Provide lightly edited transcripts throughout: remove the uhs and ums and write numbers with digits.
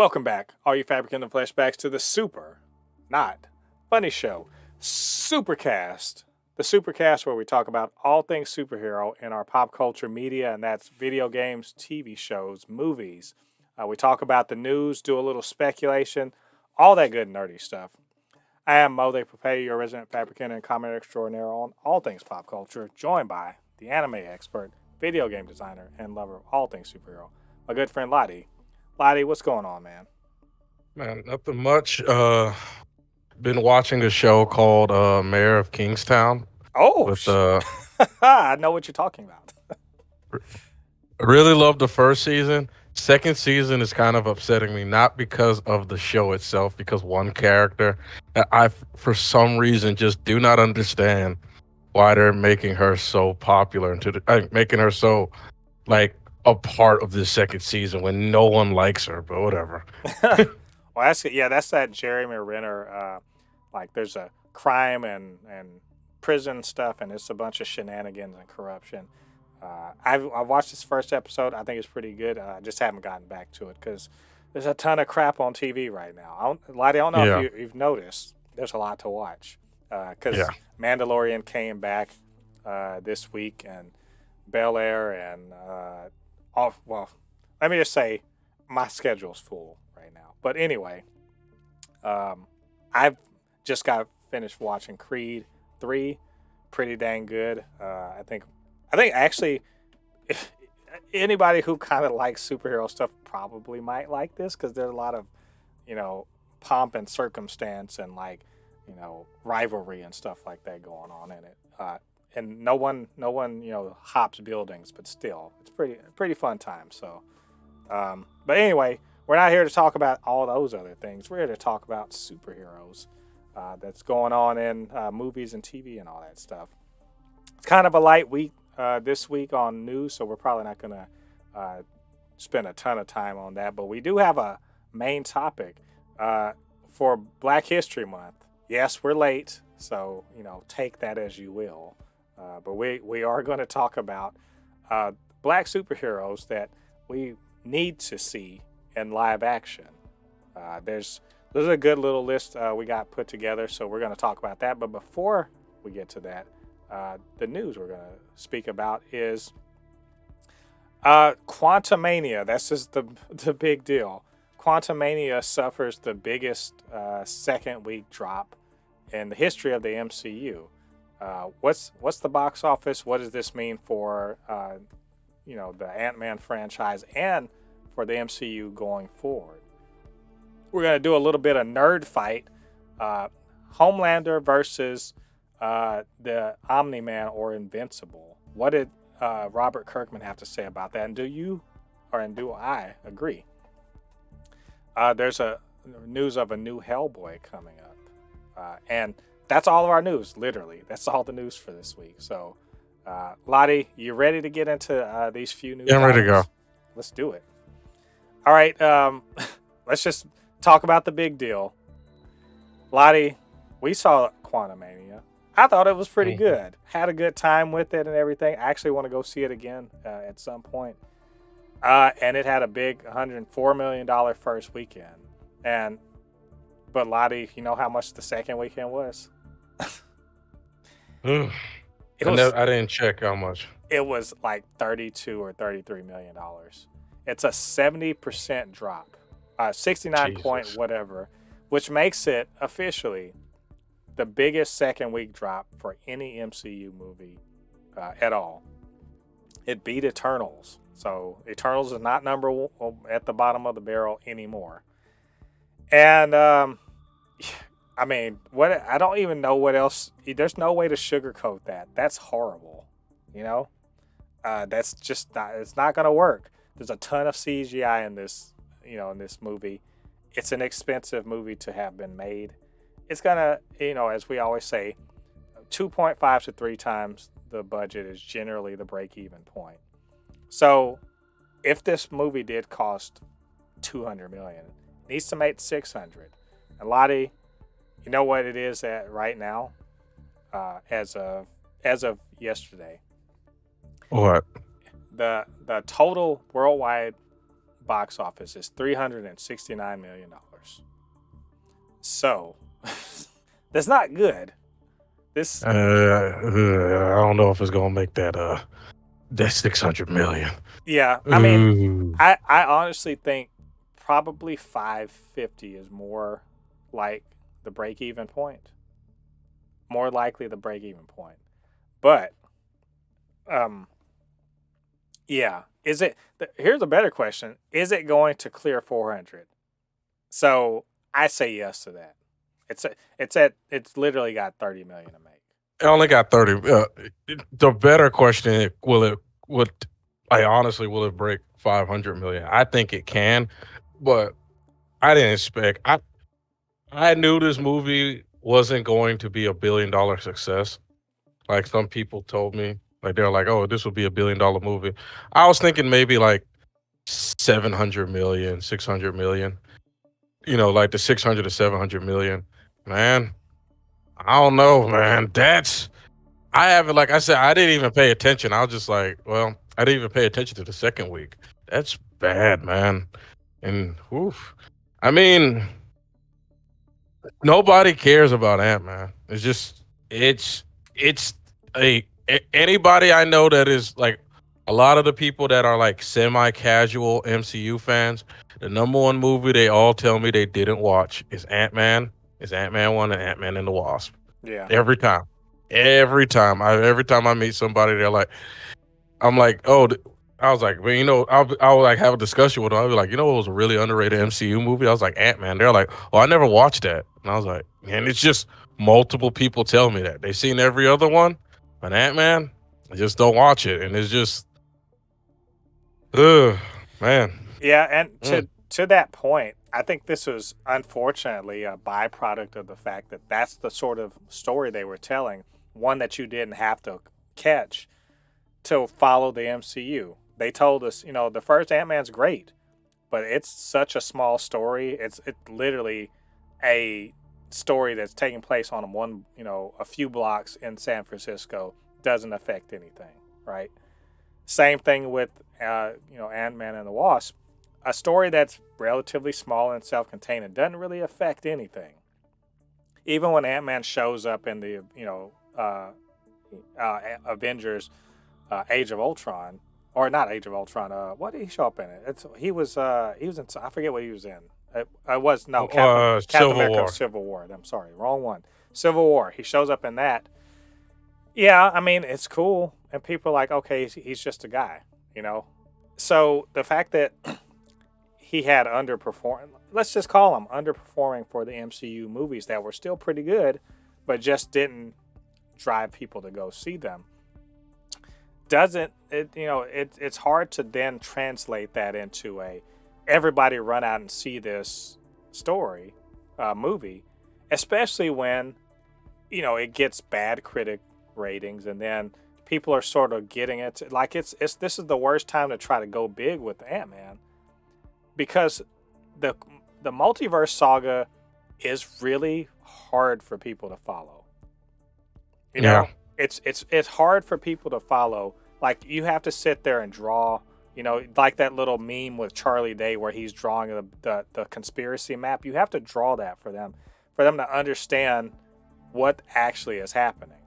Welcome back, all you Fabricans and Fleshbags, to the not funny show, Supercast. The Supercast, where we talk about all things superhero in our pop culture media, and that's video games, TV shows, movies. We talk about the news, do a little speculation, all that good nerdy stuff. I am Mo de Papay, your resident Fabricant and comment extraordinaire on all things pop culture, joined by the anime expert, video game designer, and lover of all things superhero, my good friend LADI. LADI, what's going on, man? Man, nothing much. Been watching a show called Mayor of Kingstown Oh, with I know what you're talking about. I really loved the first season. Second season is kind of upsetting me, not because of the show itself, because one character that for some reason just do not understand why they're making her so popular and making her so like a part of this second season when no one likes her, but whatever. Well, that's that Jeremy Renner. Like, there's a crime and prison stuff, and it's a bunch of shenanigans and corruption. I've watched this first episode. I think it's pretty good. I just haven't gotten back to it because there's a ton of crap on TV right now. I don't know Yeah, if you've noticed. There's a lot to watch because yeah. Mandalorian came back this week, and Bel Air, and well, let me just say my schedule's full right now. But anyway, I've just got finished watching Creed 3. Pretty dang good. I think actually, if anybody who kind of likes superhero stuff probably might like this because there's a lot of, pomp and circumstance and, like, rivalry and stuff like that going on in it. And no one, hops buildings, but still, it's pretty fun time. So, but anyway, we're not here to talk about all those other things. We're here to talk about superheroes that's going on in movies and TV and all that stuff. It's kind of a light week this week on news, so we're probably not going to spend a ton of time on that. But we do have a main topic for Black History Month. Yes, we're late, so take that as you will. But we are going to talk about black superheroes that we need to see in live action. There's a good little list we got put together, so we're going to talk about that. But before we get to that, the news we're going to speak about is Quantumania. That's just the big deal. Quantumania suffers the biggest second week drop in the history of the MCU. What's the box office? What does this mean for the Ant-Man franchise and for the MCU going forward? We're gonna do a little bit of nerd fight. Homelander versus the Omni-Man or Invincible. What did Robert Kirkman have to say about that? And do I agree? There's a news of a new Hellboy coming up, and that's all of our news. Literally, that's all the news for this week. So, LADI, you ready to get into these few news Yeah, I'm ready to go. items? Let's do it. All right, let's just talk about the big deal. LADI, we saw Quantumania. I thought it was pretty Mhm. good. Had a good time with it and everything. I actually want to go see it again at some point. And it had a big $104 million first weekend. But LADI, you know how much the second weekend was? Ugh. It was I didn't check how much. it was like 32 or 33 million dollars. It's a 70% drop. 69 point Jesus. whatever, which makes it officially the biggest second week drop for any MCU movie at all. It beat Eternals. So Eternals is not number one at the bottom of the barrel anymore. And I mean, what I don't even know what else. There's no way to sugarcoat that. That's horrible. You know, that's just not. It's not gonna work. There's a ton of CGI in this. In this movie, it's an expensive movie to have been made. It's gonna, as we always say, 2.5 to 3 times the budget is generally the break-even point. So, if this movie did cost 200 million, it needs to make 600. And LADI, you know what it is at right now, as of yesterday. What? The total worldwide box office is $369 million. So that's not good. This I don't know if it's gonna make that 600 million. Yeah, I mean, Ooh. I honestly think probably 550 is more like the break even point. More likely the break even point. But um yeah, here's a better question. Is it going to clear 400? So, I say yes to that. It's literally got 30 million to make. It only got 30. The better question is, will it break 500 million? I think it can, but I didn't expect. I knew this movie wasn't going to be a $1 billion success. Like some people told me, like they're like, "Oh, this will be a $1 billion movie." I was thinking maybe like 700 million, 600 million. Like the 600 to 700 million. Man, I don't know, man. I haven't, like I said, I didn't even pay attention. I was just like, well, I didn't even pay attention to the second week. That's bad, man. And oof. I mean, nobody cares about Ant-Man. It's anybody I know that is like a lot of the people that are like semi-casual MCU fans, the number one movie they all tell me they didn't watch is Ant-Man. Is Ant-Man 1 and Ant-Man and the Wasp. Yeah. Every time. Every time I meet somebody, I'm like, oh, I was like, well, I'll like have a discussion with them. I'll be like, what was a really underrated MCU movie? I was like, Ant-Man. They're like, oh, I never watched that. And I was like, and it's just multiple people tell me that. They've seen every other one, but Ant-Man, I just don't watch it. And it's just, ugh, man. Yeah, and Mm. to that point, I think this was unfortunately a byproduct of the fact that that's the sort of story they were telling, one that you didn't have to catch to follow the MCU. They told us, the first Ant-Man's great, but it's such a small story. It's literally a story that's taking place on a few blocks in San Francisco. Doesn't affect anything, right? Same thing with Ant-Man and the Wasp. A story that's relatively small and self-contained and doesn't really affect anything. Even when Ant-Man shows up in the Avengers Age of Ultron, or not Age of Ultron. What did he show up in it? He was in. I forget what he was in. I was no Captain Civil America War. Civil War. I'm sorry, wrong one. Civil War. He shows up in that. Yeah, I mean it's cool, and people are like, okay, he's just a guy, So the fact that he had underperformed, let's just call him underperforming for the MCU movies that were still pretty good, but just didn't drive people to go see them. Doesn't it? It's hard to then translate that into everybody run out and see this movie, especially when it gets bad critic ratings, and then people are sort of getting it like it's this is the worst time to try to go big with Ant-Man, because the multiverse saga is really hard for people to follow. Yeah. It's hard for people to follow. Like you have to sit there and draw, like that little meme with Charlie Day where he's drawing the conspiracy map. You have to draw that for them to understand what actually is happening.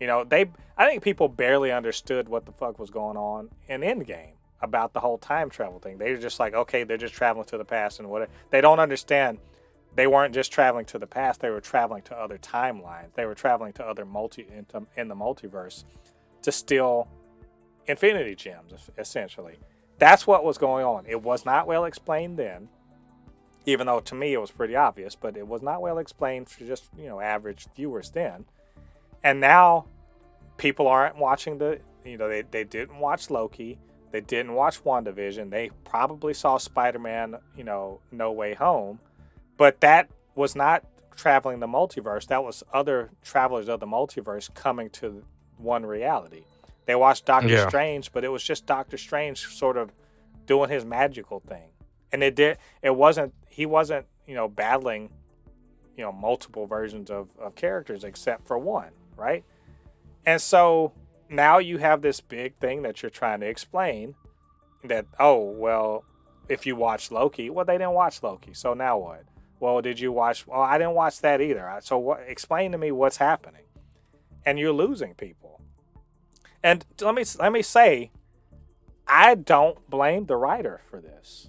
I think people barely understood what the fuck was going on in Endgame about the whole time travel thing. They were just like, okay, they're just traveling to the past and whatever. They don't understand. They weren't just traveling to the past. They were traveling to other timelines. They were traveling to other in the multiverse to steal Infinity Gems, essentially. That's what was going on. It was not well explained then, even though to me it was pretty obvious, but it was not well explained for just, average viewers then. And now people aren't watching they didn't watch Loki. They didn't watch WandaVision. They probably saw Spider-Man, No Way Home. But that was not traveling the multiverse. That was other travelers of the multiverse coming to one reality. They watched Doctor Strange, but it was just Doctor Strange sort of doing his magical thing. And he wasn't, battling, multiple versions of characters except for one, right? And so now you have this big thing that you're trying to explain that, oh, well, if you watch Loki, well, they didn't watch Loki, so now what? Well, did you watch? Well, I didn't watch that either. So what? Explain to me what's happening, and you're losing people. And let me say, I don't blame the writer for this.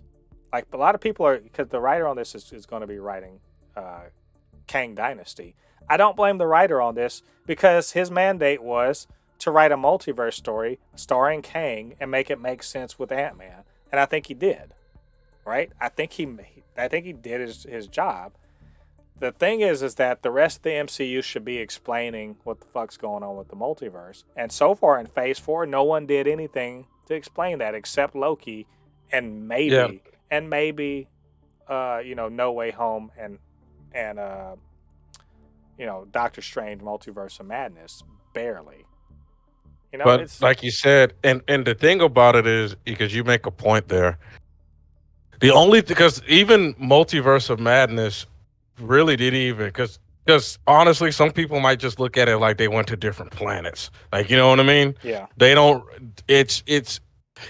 Like a lot of people are, because the writer on this is going to be writing Kang Dynasty. I don't blame the writer on this because his mandate was to write a multiverse story starring Kang and make it make sense with Ant-Man, and I think he did. Right? I think he did his job. The thing is that the rest of the MCU should be explaining what the fuck's going on with the multiverse. And so far in Phase 4, no one did anything to explain that except Loki and Yeah, maybe No Way Home and Doctor Strange Multiverse of Madness barely. but It's like you said, and the thing about it is because you make a point there. The only because even Multiverse of Madness really didn't even because honestly, some people might just look at it like they went to different planets. Like you know what I mean? yeah. They don't. It's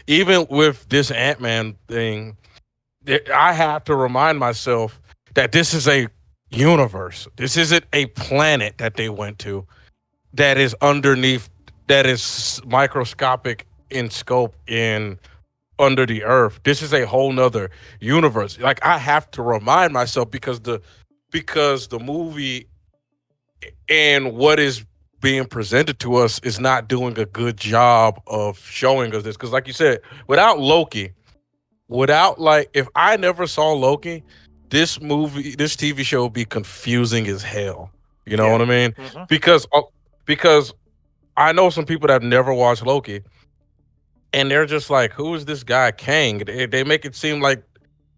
even with this Ant-Man thing. I have to remind myself that this is a universe. This isn't a planet that they went to that is underneath, that is microscopic in scope in under the earth. This is a whole nother universe. Like I have to remind myself because the movie and what is being presented to us is not doing a good job of showing us this. Because like you said, without Loki, without like if I never saw Loki, this TV show would be confusing as hell. You know Yeah. what I mean? Mm-hmm. Because I know some people that have never watched Loki, and they're just like, "Who is this guy Kang?" They make it seem like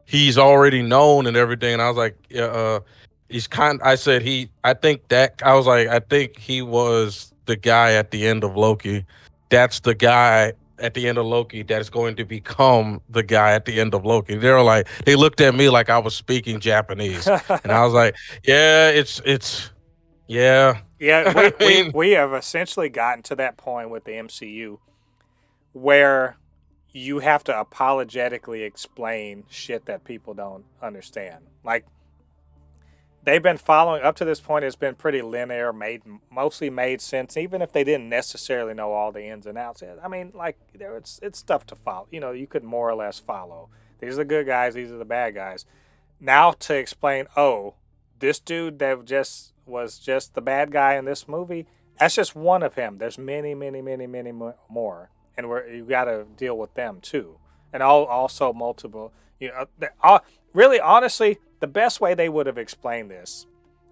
he's already known and everything. And I was like, "Yeah, he's kind." I said he. I think that I was like, I think he was the guy at the end of Loki. That's the guy at the end of Loki that is going to become the guy at the end of Loki. They were like, they looked at me like I was speaking Japanese, and I was like, "Yeah, it's yeah." Yeah, I mean, we have essentially gotten to that point with the MCU where you have to apologetically explain shit that people don't understand. Like they've been following up to this point, it's been pretty linear, mostly made sense, even if they didn't necessarily know all the ins and outs. I mean, like it's stuff to follow. You could more or less follow. These are the good guys, these are the bad guys. Now to explain, oh, this dude that was just the bad guy in this movie, that's just one of him. There's many, many, many, many more, and you got to deal with them too, and also multiple. Really, honestly, the best way they would have explained this,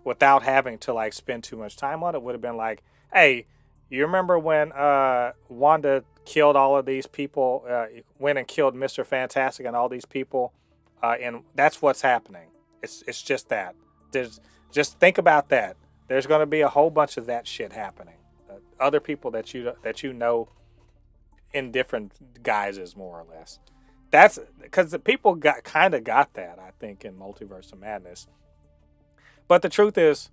without having to like spend too much time on it, would have been like, hey, you remember when Wanda killed all of these people, went and killed Mr. Fantastic and all these people, and that's what's happening. It's just that. Just think about that. There's going to be a whole bunch of that shit happening. Other people that you know in different guises, more or less. That's because the people got that, I think, in Multiverse of Madness. But the truth is,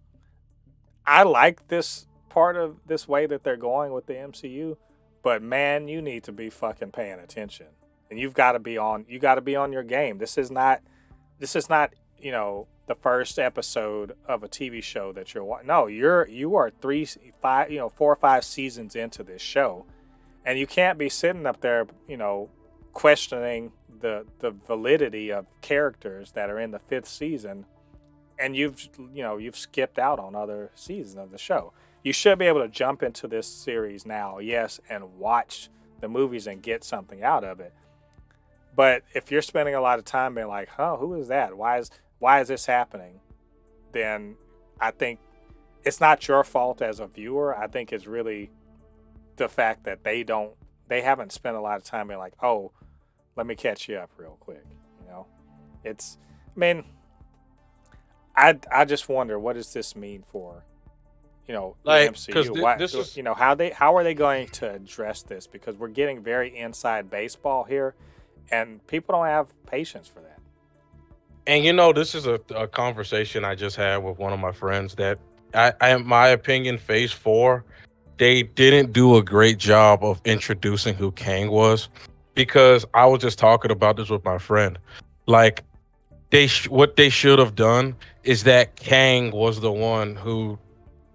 I like this part of this way that they're going with the MCU. But man, you need to be fucking paying attention, and you've got to be on. You got to be on your game. This is not. The first episode of a TV show that you're watching. No, you are 4 or 5 seasons into this show, and you can't be sitting up there, questioning the validity of characters that are in the 5th season, and you've skipped out on other seasons of the show. You should be able to jump into this series now, yes, and watch the movies and get something out of it. But if you're spending a lot of time being like, "Oh, who is that? Why is this happening?" Then I think it's not your fault as a viewer. I think it's really the fact that they haven't spent a lot of time being like, "Oh, let me catch you up real quick." It's, I mean, I just wonder, what does this mean for, the like because MCU? What, this is how are they going to address this? Because we're getting very inside baseball here, and people don't have patience for that. And this is a conversation I just had with one of my friends that in my opinion, Phase 4, they didn't do a great job of introducing who Kang was. because I was just talking about this with my friend. Like what they should have done is that Kang was the one who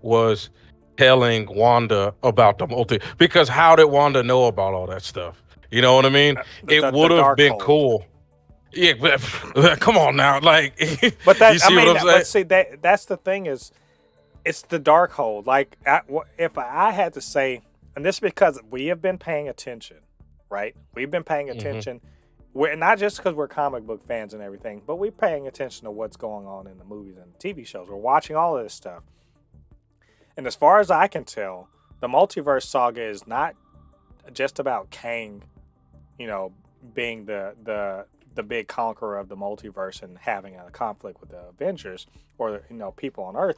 was telling Wanda about the multi, because how did Wanda know about all that stuff? You know what I mean? It The would have dark been hold. cool. Yeah, but come on now, like But you see what I'm saying? but see that's the thing is, it's the dark hold. Like, if I had to say, and this is because we have been paying attention, right? We've been paying Hmm. attention. We're not just because we're comic book fans and everything, but we're paying attention to what's going on in the movies and TV shows. We're watching all of this stuff. And as far as I can tell, the multiverse saga is not just about Kang, you know, being the big conqueror of the multiverse and having a conflict with the Avengers or people on Earth.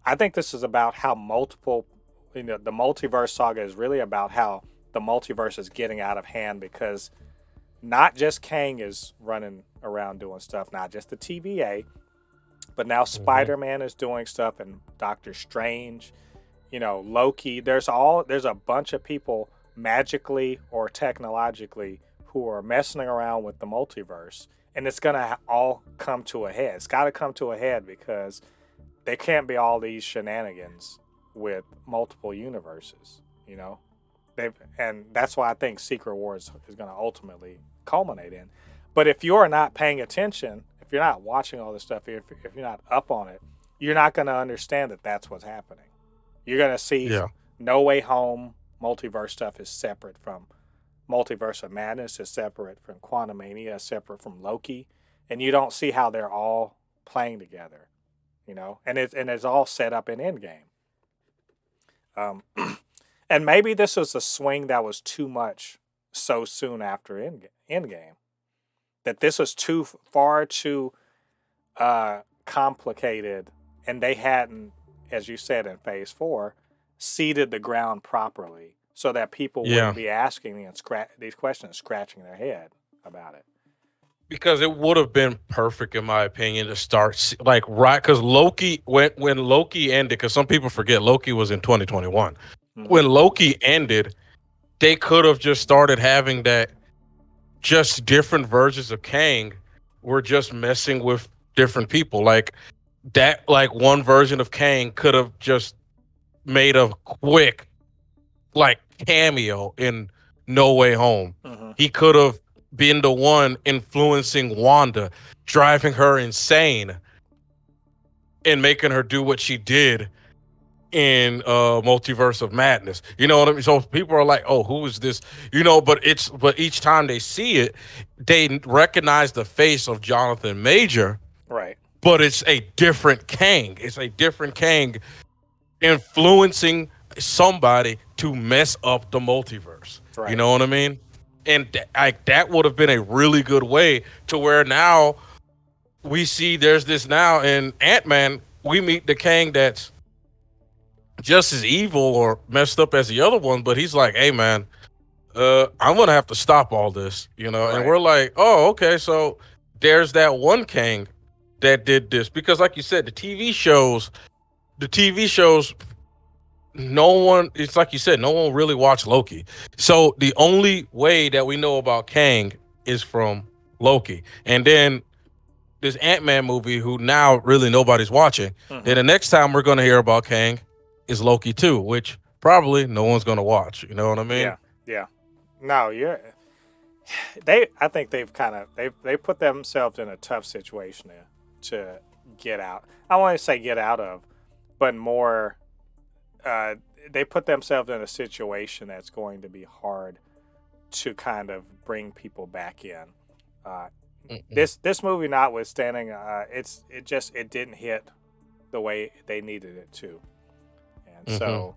I think this is about how the multiverse saga is really about how the multiverse is getting out of hand, because not just Kang is running around doing stuff, not just the TVA, but now Hmm. Spider-Man is doing stuff, and Doctor Strange, Loki. There's a bunch of people magically or technologically who are messing around with the multiverse, and it's gonna all come to a head. It's got to come to a head because there can't be all these shenanigans with multiple universes. You know, and that's why I think Secret Wars is going to ultimately culminate in. But if you're not paying attention, if you're not watching all this stuff, if you're not up on it, you're not going to understand that that's what's happening. You're going to see Yeah. No Way Home multiverse stuff is separate from Multiverse of Madness, is separate from Quantumania, is separate from Loki, and you don't see how they're all playing together. And it's all set up in Endgame. Um, and maybe this was a swing that was too much so soon after Endgame. That this was far too complicated, and they hadn't, as you said in Phase 4, seeded the ground properly so that people Yeah. wouldn't be asking these questions, scratching their head about it. Because it would have been perfect, in my opinion, to start like right, because Loki, when Loki ended, because some people forget Loki was in 2021. Mm-hmm. When Loki ended, they could have just started having that, just different versions of Kang were just messing with different people. Like that, like one version of Kang could have just made a quick like cameo in No Way Home. Mm-hmm. He could have been the one influencing Wanda, driving her insane and making her do what she did in Multiverse of Madness. You know what I mean? So people are like, "Oh, who is this?" But each time they see it, they recognize the face of Jonathan Major, Right. but it's a different Kang. It's a different Kang influencing somebody to mess up the multiverse. You Right. know what I mean? And that would have been a really good way to where now we see there's this now in Ant-Man, we meet the Kang that's just as evil or messed up as the other one, but he's like, hey man, I'm gonna have to stop all this, and Right. we're like, oh, okay, so there's that one Kang that did this. Because like you said, the TV shows no one, it's like you said, no one really watched Loki. So the only way that we know about Kang is from Loki. And then this Ant-Man movie, who now really nobody's watching. Then Mm-hmm. the next time we're gonna hear about Kang is Loki 2, which probably no one's gonna watch. You know what I mean? Yeah. Yeah. No, you're I think they put themselves in a tough situation to get out. I want to say get out of, but more uh, they put themselves in a situation that's going to be hard to kind of bring people back in. Uh, Mm-mm. this movie notwithstanding, it didn't hit the way they needed it to, and Mm-hmm. so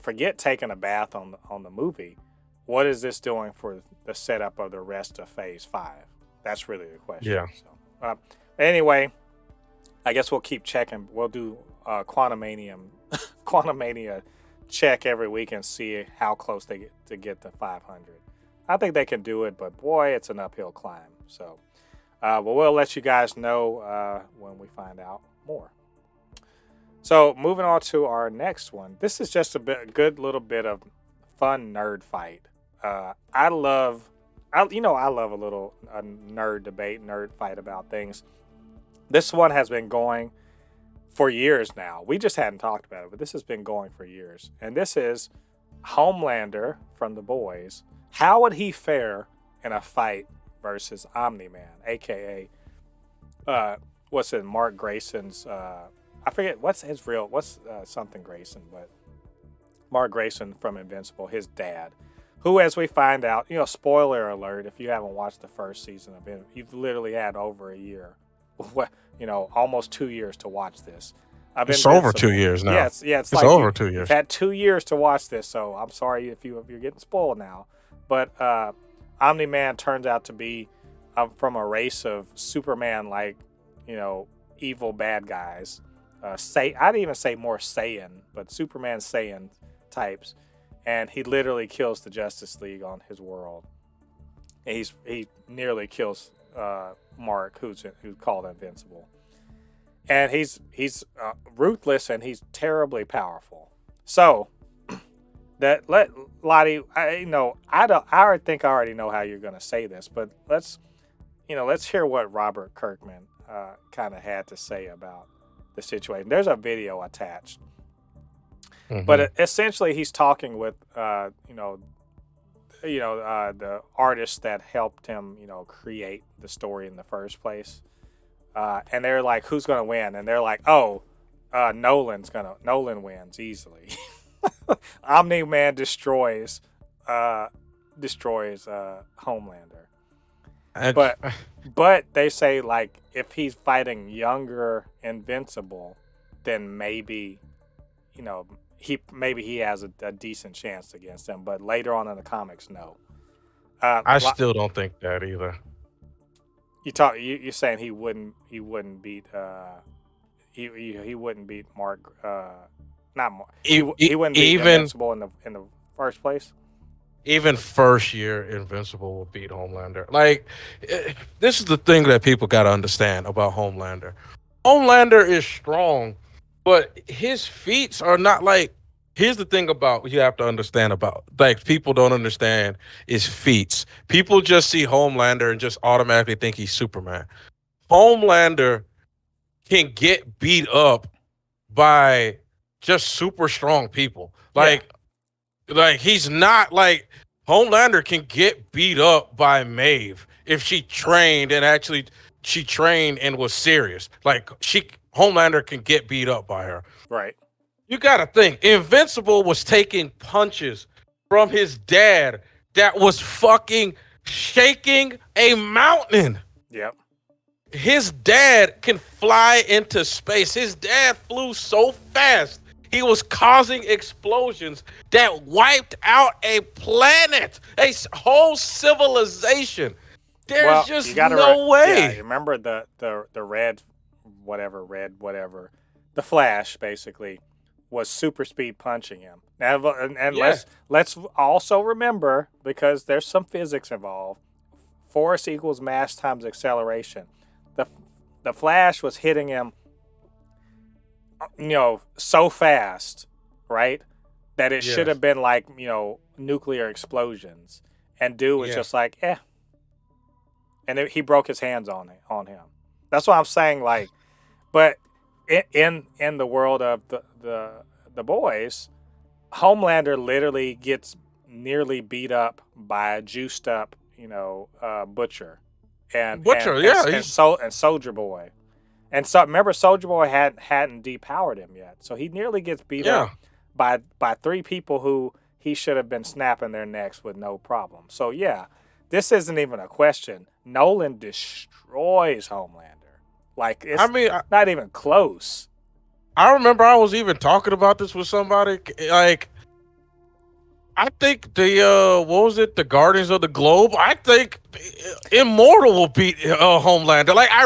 forget taking a bath on the movie. What is this doing for the setup of the rest of Phase 5? That's really the question. Yeah. So, anyway, I guess we'll keep checking. We'll do Quantumania check every week and see how close they get to 500. I think they can do it, but boy, it's an uphill climb. So, but we'll let you guys know when we find out more. So, moving on to our next one. This is just a good little bit of fun nerd fight. I love, I love a nerd debate, nerd fight about things. This one has been going for years now. We just hadn't talked about it, but this has been going for years. And this is Homelander from The Boys. How would he fare in a fight versus Omni-Man, aka what's it? Mark Grayson's. I forget what's his real. What's something Grayson, but Mark Grayson from Invincible, his dad, who, as we find out, spoiler alert, if you haven't watched the first season of it, you've literally had over a year, almost 2 years to watch this. It's over 2 years now. It's like over 2 years. You've had 2 years to watch this, so I'm sorry if you're getting spoiled now. But Omni-Man turns out to be from a race of Superman-like, evil bad guys. I'd even say more Saiyan, but Superman Saiyan types, and he literally kills the Justice League on his world. And he nearly kills Mark, who's called Invincible, and he's ruthless, and he's terribly powerful. So LADI, I think I already know how you're going to say this, but let's hear what Robert Kirkman kind of had to say about the situation. There's a video attached, but essentially he's talking with the artists that helped him create the story in the first place, and they're like, who's gonna win? And they're like, Nolan wins easily. Omni-Man destroys Homelander. But they say, like, if he's fighting younger Invincible, then maybe he has a decent chance against him. But later on in the comics, no. I still don't think that either. You're saying he wouldn't beat he wouldn't beat Mark, not Mark. He wouldn't beat Invincible in the first place. Even first year Invincible will beat Homelander. Like, this is the thing that people got to understand about Homelander. Homelander is strong, but his feats are not like. Here's the thing about you have to understand about, like, people don't understand is feats. People just see Homelander and just automatically think he's Superman. Homelander can get beat up by just super strong people. Like he's not like Homelander can get beat up by Maeve if she trained and was serious. Like, Homelander can get beat up by her. Right. You got to think, Invincible was taking punches from his dad that was fucking shaking a mountain. Yep. His dad can fly into space. His dad flew so fast. He was causing explosions that wiped out a planet, a whole civilization. There's just no way. Yeah, remember the red, whatever, the Flash basically was super speed punching him. And let's also remember, because there's some physics involved, force equals mass times acceleration. The Flash was hitting him, so fast, right, that it should have been like, nuclear explosions. And dude was just like, and he broke his hands on him. That's what I'm saying. Like, but in the world of the Boys, Homelander literally gets nearly beat up by a juiced up, Butcher, and Soldier Boy. And so remember, Soldier Boy hadn't depowered him yet, so he nearly gets beat up by 3 people who he should have been snapping their necks with no problem. So this isn't even a question. Nolan destroys Homelander. Like, it's not even close. I remember I was even talking about this with somebody. Like, I think the Guardians of the Globe. I think Immortal will beat Homelander. Like, I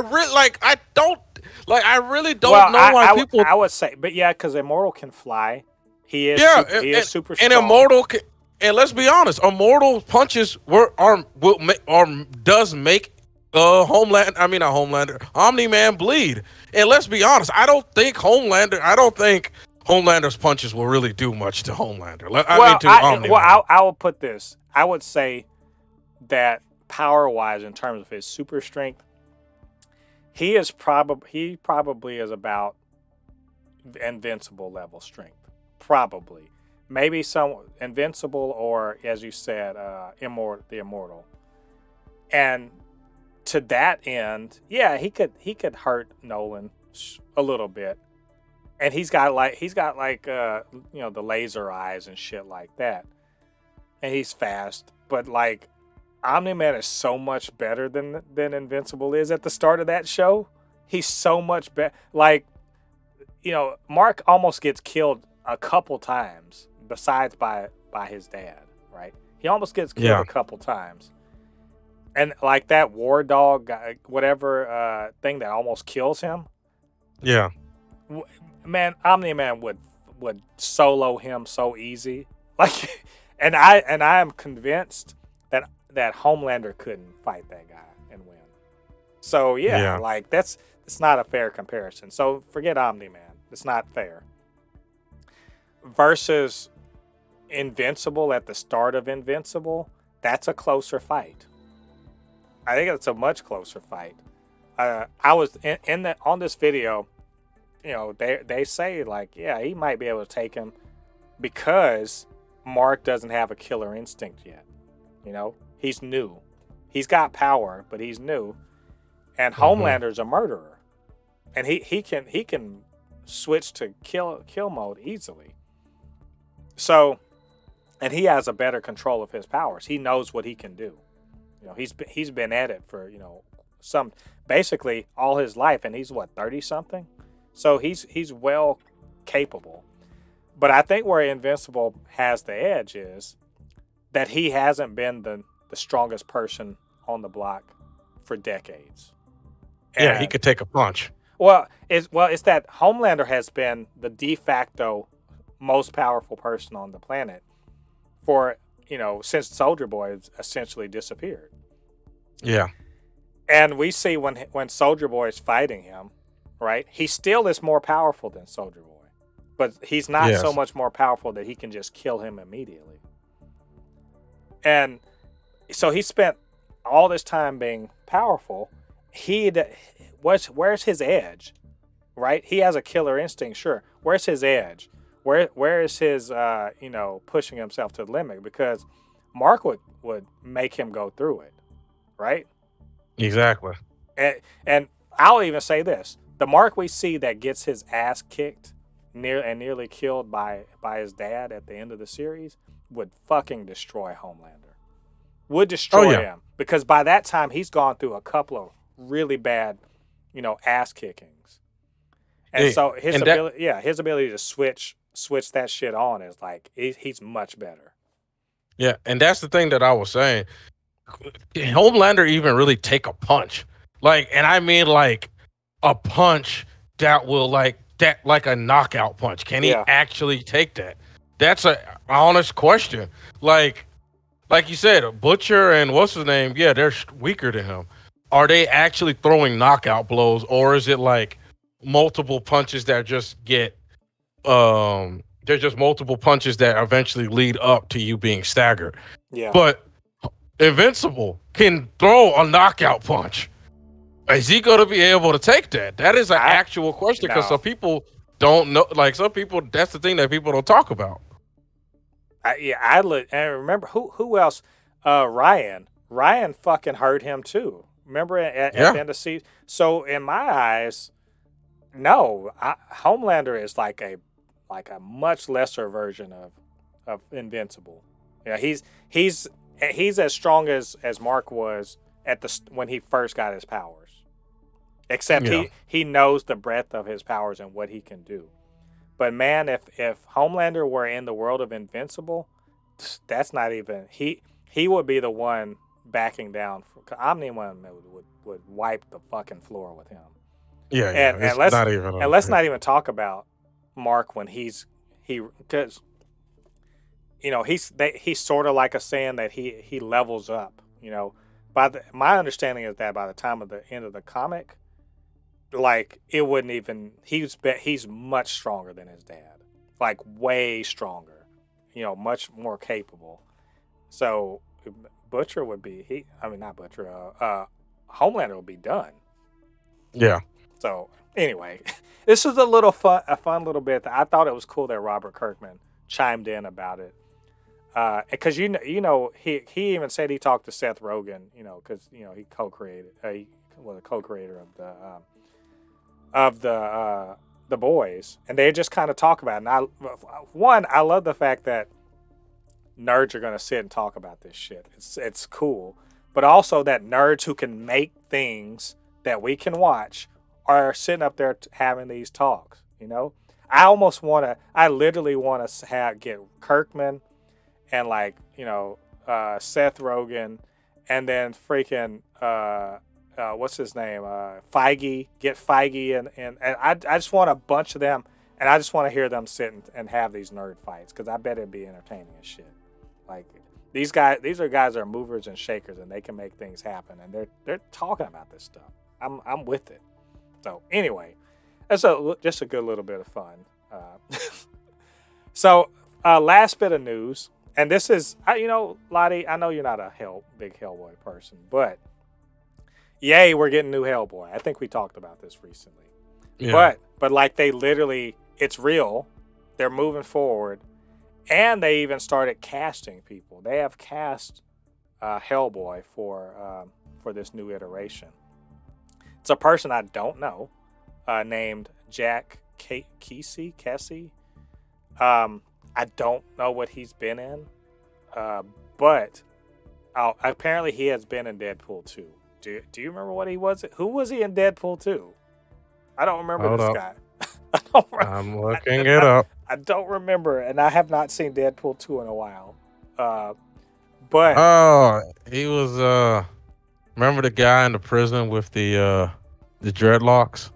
really don't know why people. I would say, but because Immortal can fly. He is super strong. And Immortal and let's be honest, Immortal punches does make Omni-Man bleed. And let's be honest, I don't think Homelander's punches will really do much to Homelander. I mean, Well, to Omni-Man. I will put this. I would say that power wise, in terms of his super strength, he probably is about invincible level strength. Probably, maybe some invincible, or as you said, the immortal. And to that end, yeah, he could hurt Nolan a little bit. And he's got the laser eyes and shit like that. And he's fast, but like Omni-Man is so much better than Invincible is at the start of that show. He's so much better. Like, Mark almost gets killed a couple times besides by his dad, right? He almost gets killed Yeah, a couple times. And like that war dog whatever thing that almost kills him, yeah, man, Omni-Man would solo him so easy. Like, and I am convinced that Homelander couldn't fight that guy and win. So yeah, yeah. like it's not a fair comparison. So forget Omni-Man. It's not fair. Versus Invincible at the start of Invincible, that's a closer fight. I think it's a much closer fight. I was on this video. They say like, yeah, he might be able to take him because Mark doesn't have a killer instinct yet. He's new. He's got power, but he's new. And Hmm. Homelander's a murderer, and he can switch to kill mode easily. So, and he has a better control of his powers. He knows what he can do. He's been at it for some basically all his life, and he's what 30 something. So he's well capable. But I think where Invincible has the edge is that he hasn't been the strongest person on the block for decades. Yeah, he And could take a punch. it's that Homelander has been the de facto most powerful person on the planet for since Soldier Boy has essentially disappeared. Yeah, And we see when Soldier Boy is fighting him, right? He still is more powerful than Soldier Boy, but he's not so yes. much more powerful that he can just kill him immediately. And so he spent all this time being powerful. Where's his edge, right? He has a killer instinct, sure. Where's his edge? Where is his pushing himself to the limit? Because Mark would make him go through it, right? Exactly. And I'll even say this: the Mark we see that gets his ass kicked, nearly killed by his dad at the end of the series, would fucking destroy Homelander. Would Oh destroy yeah. him because by that time he's gone through a couple of really bad, ass kickings. And Yeah. so his And that ability, yeah, his ability to switch that shit on is like he's much better. yeah, and that's the thing that I was saying. Can Homelander even really take a punch? Like, and I mean like a punch that will like a knockout punch. Can he Yeah, actually take that? That's a honest question. Like you said, Butcher and what's his name? Yeah, they're weaker than him. Are they actually throwing knockout blows, or is it like multiple punches that just get there's just multiple punches that eventually lead up to you being staggered? yeah. But Invincible can throw a knockout punch. Is he going to be able to take that? That is an I actual question because no. some people don't know. Like some people, that's the thing that people don't talk about. And remember who else? Ryan. Ryan fucking hurt him too. Remember at Yeah, the end of the season. So in my eyes, no. Homelander is like a much lesser version of Invincible. Yeah, he's as strong as Mark was when he first got his powers. Except yeah, he knows the breadth of his powers and what he can do. But man, if Homelander were in the world of Invincible, that's not even he would be the one backing down. Omni-Man would wipe the fucking floor with him. yeah, And yeah. and It's let's not even. and let's not even talk about Mark when he because he's sort of like a saying that he levels up. My understanding is that by the time of the end of the comic, like it wouldn't even he's much stronger than his dad. like way stronger, much more capable. So Butcher would be not Butcher. Homelander will be done. Yeah. So anyway, this is a fun little bit. I thought it was cool that Robert Kirkman chimed in about it, because he even said he talked to Seth Rogen, because he co-created, he was a co-creator of the boys, and they just kind of talk about it. And I love the fact that nerds are going to sit and talk about this shit. It's cool, but also that nerds who can make things that we can watch are sitting up there having these talks. I literally want to get Kirkman and Seth Rogen, and then freaking what's his name, Feige. Get Feige and I just want a bunch of them, and I just want to hear them sit and have these nerd fights, because I bet it'd be entertaining as shit. Like these are guys that are movers and shakers, and they can make things happen, and they're talking about this stuff. I'm with it. So anyway, that's just a good little bit of fun. So last bit of news, and this is Lottie, I know you're not a big Hellboy person, but yay, we're getting new Hellboy. I think we talked about this recently. Yeah. But like they literally, it's real. They're moving forward, and they even started casting people. They have cast Hellboy for this new iteration. It's a person I don't know, named Jack Kesey. I don't know what he's been in, but apparently he has been in Deadpool 2. Do you remember what he was? Who was he in Deadpool 2? I don't remember this guy. I'm looking it up. I don't remember, and I have not seen Deadpool 2 in a while. He was remember the guy in the prison with the dreadlocks?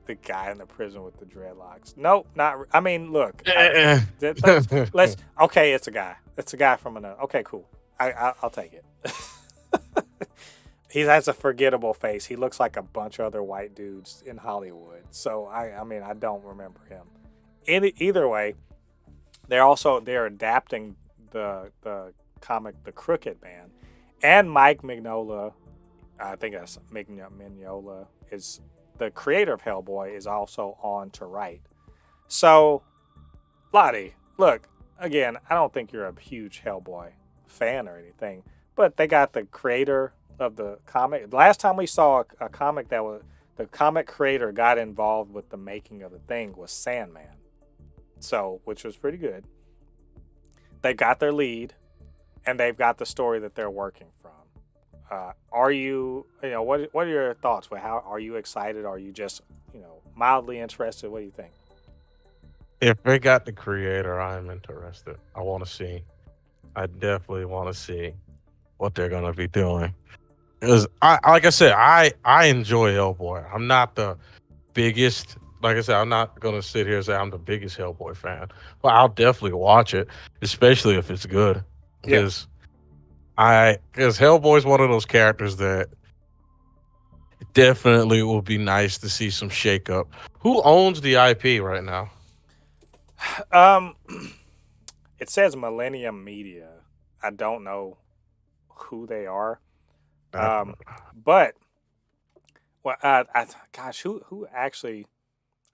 The guy in the prison with the dreadlocks. Nope, not. I mean, look. Let's. Okay, it's a guy. It's a guy from another. Okay, cool. I'll take it. He has a forgettable face. He looks like a bunch of other white dudes in Hollywood. So I mean, I don't remember him. Either way, they're adapting the comic The Crooked Man, and Mike Mignola. I think that's Mignola is the creator of Hellboy, is also on to write. So, Lottie, look, again, I don't think you're a huge Hellboy fan or anything, but they got the creator of the comic. Last time we saw a comic that was, the comic creator got involved with the making of the thing, was Sandman. So, which was pretty good. They got their lead, and they've got the story that they're working from. Are you what are your thoughts? How are you excited? Are you just, mildly interested? What do you think? If they got the creator, I'm interested. I want to see. I definitely want to see what they're gonna be doing. Because like I said, I enjoy Hellboy. I'm not the biggest. Like I said, I'm not gonna sit here and say I'm the biggest Hellboy fan, but I'll definitely watch it, especially if it's good. Because Hellboy is one of those characters that definitely will be nice to see some shakeup. Who owns the IP right now? It says Millennium Media. I don't know who they are. But gosh, who actually?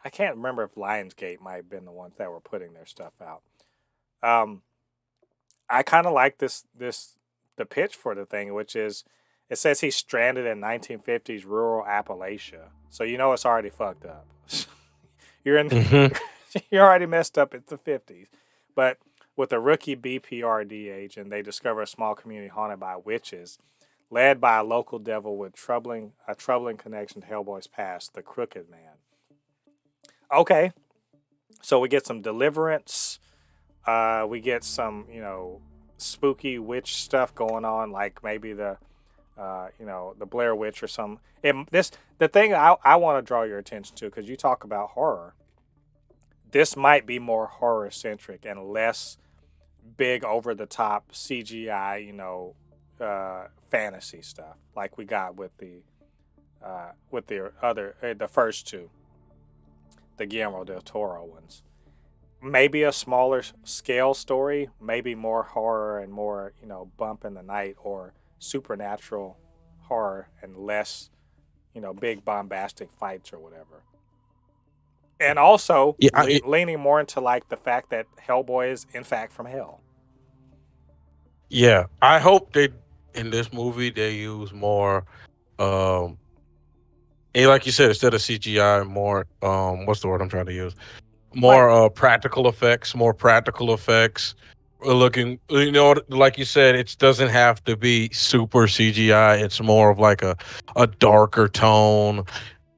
I can't remember if Lionsgate might have been the ones that were putting their stuff out. I kind of like the pitch for the thing, which is, it says he's stranded in 1950s rural Appalachia. So it's already fucked up. You're in, you're already messed up. It's the 50s, but with a rookie BPRD agent, they discover a small community haunted by witches, led by a local devil with a troubling connection to Hellboy's past, the Crooked Man. Okay, so we get some deliverance. We get some, spooky witch stuff going on, like maybe the Blair Witch or some. The thing I want to draw your attention to, because you talk about horror. This might be more horror centric and less big over the top CGI, fantasy stuff like we got with the first two. the Guillermo del Toro ones. Maybe a smaller scale story, maybe more horror and more, bump in the night or supernatural horror and less, big bombastic fights or whatever. And also Yeah, leaning more into like the fact that Hellboy is in fact from hell. yeah. I hope they in this movie they use more, um, like you said, instead of CGI, more what's the word I'm trying to use? Like More practical effects, more practical effects. Looking, like you said, it doesn't have to be super CGI. It's more of like a darker tone,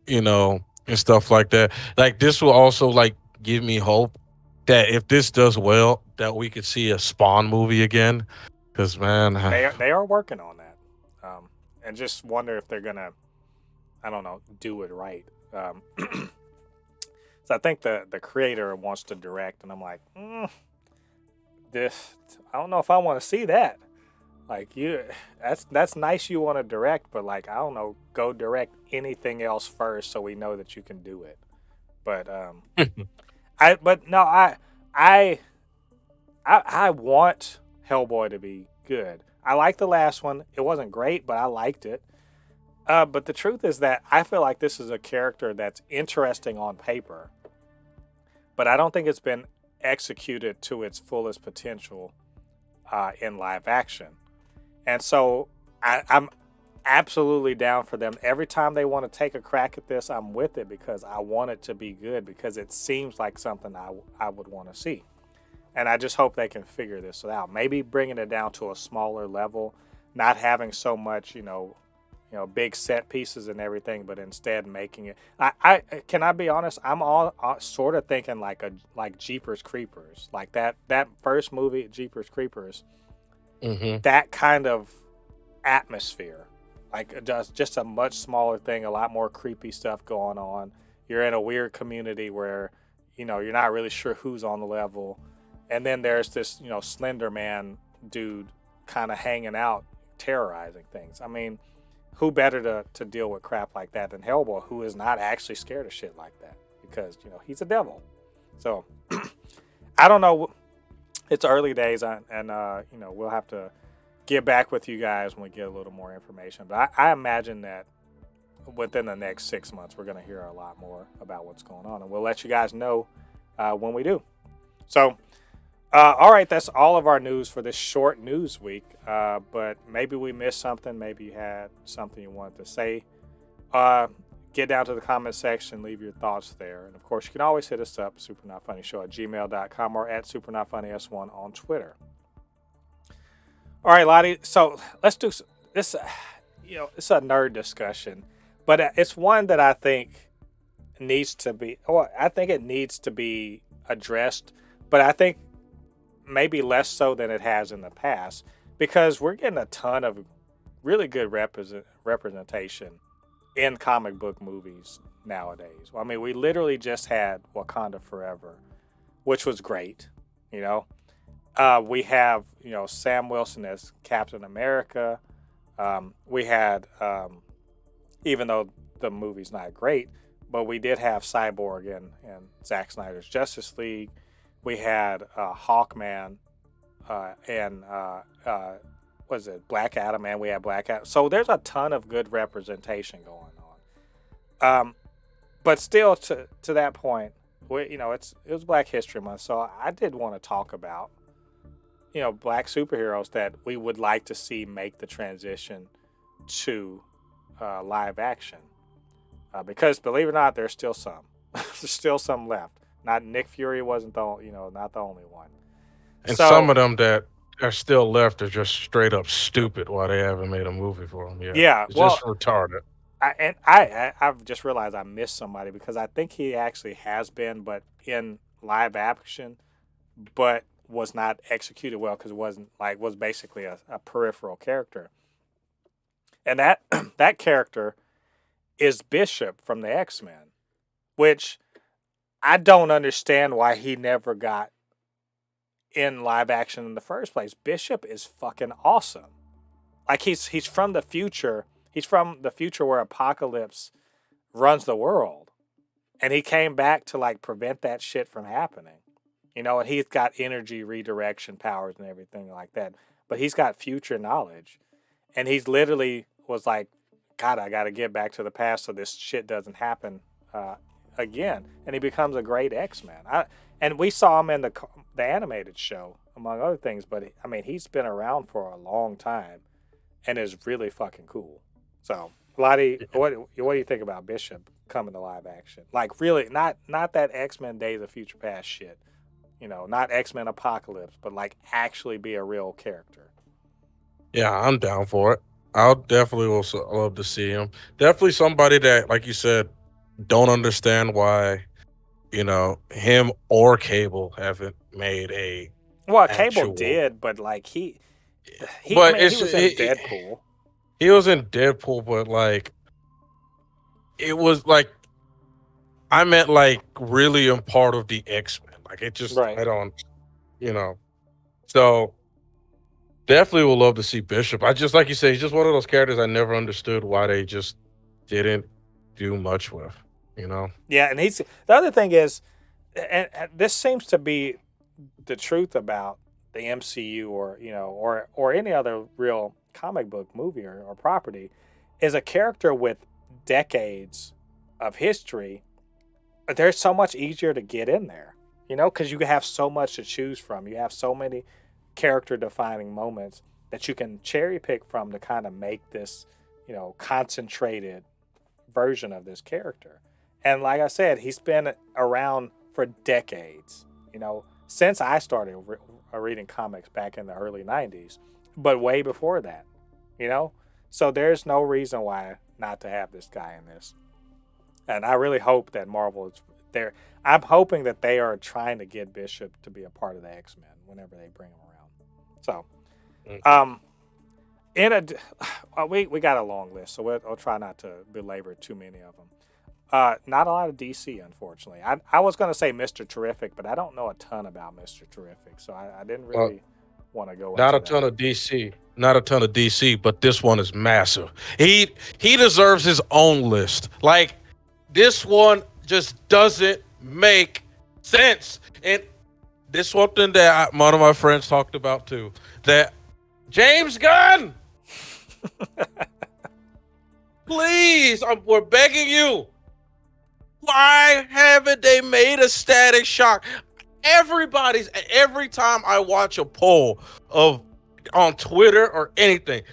and stuff like that. Like this will also like give me hope that if this does well, that we could see a Spawn movie again. Because man, they are working on that, and just wonder if they're gonna, I don't know, do it right. So I think the creator wants to direct, and I'm like, this. I don't know if I want to see that. Like that's nice. You want to direct, but like I don't know, go direct anything else first, so we know that you can do it. But but no, I I want Hellboy to be good. I liked the last one. It wasn't great, but I liked it. But the truth is that I feel like this is a character that's interesting on paper, but I don't think it's been executed to its fullest potential in live action. And so I'm absolutely down for them. Every time they want to take a crack at this, I'm with it because I want it to be good because it seems like something I would want to see. And I just hope they can figure this out. Maybe bringing it down to a smaller level, not having so much, big set pieces and everything, but instead making it. I can I be honest? I'm all sort of thinking like Jeepers Creepers, like that first movie, Jeepers Creepers, hmm that kind of atmosphere, like just a much smaller thing, a lot more creepy stuff going on. You're in a weird community where, you're not really sure who's on the level, and then there's this, Slender Man dude kind of hanging out, terrorizing things. I mean, who better to deal with crap like that than Hellboy, who is not actually scared of shit like that because he's a devil. So I don't know. It's early days, and we'll have to get back with you guys when we get a little more information. But I imagine that within the next 6 months, we're going to hear a lot more about what's going on, and we'll let you guys know when we do. So. All right, that's all of our news for this short news week. But maybe we missed something. Maybe you had something you wanted to say. Get down to the comment section, leave your thoughts there. And of course, you can always hit us up, supernotfunnyshow@gmail.com or at supernotfunnys1 on Twitter. All right, LADI. So let's do this. It's a nerd discussion, but it's one that I think needs to be. Well, I think it needs to be addressed, but I think maybe less so than it has in the past because we're getting a ton of really good representation in comic book movies nowadays. I mean, we literally just had Wakanda Forever, which was great. We have Sam Wilson as Captain America. We had even though the movie's not great, but we did have Cyborg in Zack Snyder's Justice League. We had Hawkman and was it Black Adam? Man, we had Black Adam. So there's a ton of good representation going on. But still, to that point, it was Black History Month, so I did want to talk about black superheroes that we would like to see make the transition to live action. Because believe it or not, there's still some. There's still some left. Not Nick Fury wasn't not the only one. And So some of them that are still left are just straight up stupid. Why they haven't made a movie for them yet? yeah, It's well, just retarded. I've just realized I missed somebody because I think he actually has been, but in live action, but was not executed well because it was basically a peripheral character, and that that character is Bishop from the X-Men, which I don't understand why he never got in live action in the first place. Bishop is fucking awesome. Like he's from the future. He's from the future where Apocalypse runs the world. and he came back to like prevent that shit from happening. And he's got energy redirection powers and everything like that. But he's got future knowledge. And he's literally was like, God, I got to get back to the past so this shit doesn't happen again. And he becomes a great X-Men. And we saw him in the animated show, among other things. But, I mean, he's been around for a long time and is really fucking cool. So, Lottie, what do you think about Bishop coming to live action? Like, really, not that X-Men Days of Future Past shit. Not X-Men Apocalypse, but like actually be a real character. Yeah, I'm down for it. I'll definitely also love to see him. Definitely somebody that, like you said, don't understand why, him or Cable haven't made a Well, Cable actual. did, but like he I But mean, he was in Deadpool. he was in Deadpool, but like it was like I meant like really a part of the X-Men. Like it just Right. I don't, you know. So definitely would love to see Bishop. I just like you say, he's just one of those characters I never understood why they just didn't do much with. Yeah, and the other thing is, and this seems to be the truth about the MCU or any other real comic book movie or property, is a character with decades of history. They're so much easier to get in there, because you have so much to choose from. You have so many character defining moments that you can cherry pick from to kind of make this, concentrated version of this character. And like I said, he's been around for decades, since I started reading comics back in the early 90s, but way before that, So there's no reason why not to have this guy in this. And I really hope that Marvel is there. I'm hoping that they are trying to get Bishop to be a part of the X-Men whenever they bring him around. So, we got a long list, so we'll try not to belabor too many of them. Not a lot of DC, unfortunately. I was going to say Mr. Terrific, but I don't know a ton about Mr. Terrific, so I didn't really want to go not into a ton of DC. Not a ton of DC, but this one is massive. He deserves his own list. Like, this one just doesn't make sense. And this is something that one of my friends talked about too. That James Gunn, please, we're begging you. Why haven't they made a Static Shock? Every time I watch a poll on Twitter or anything,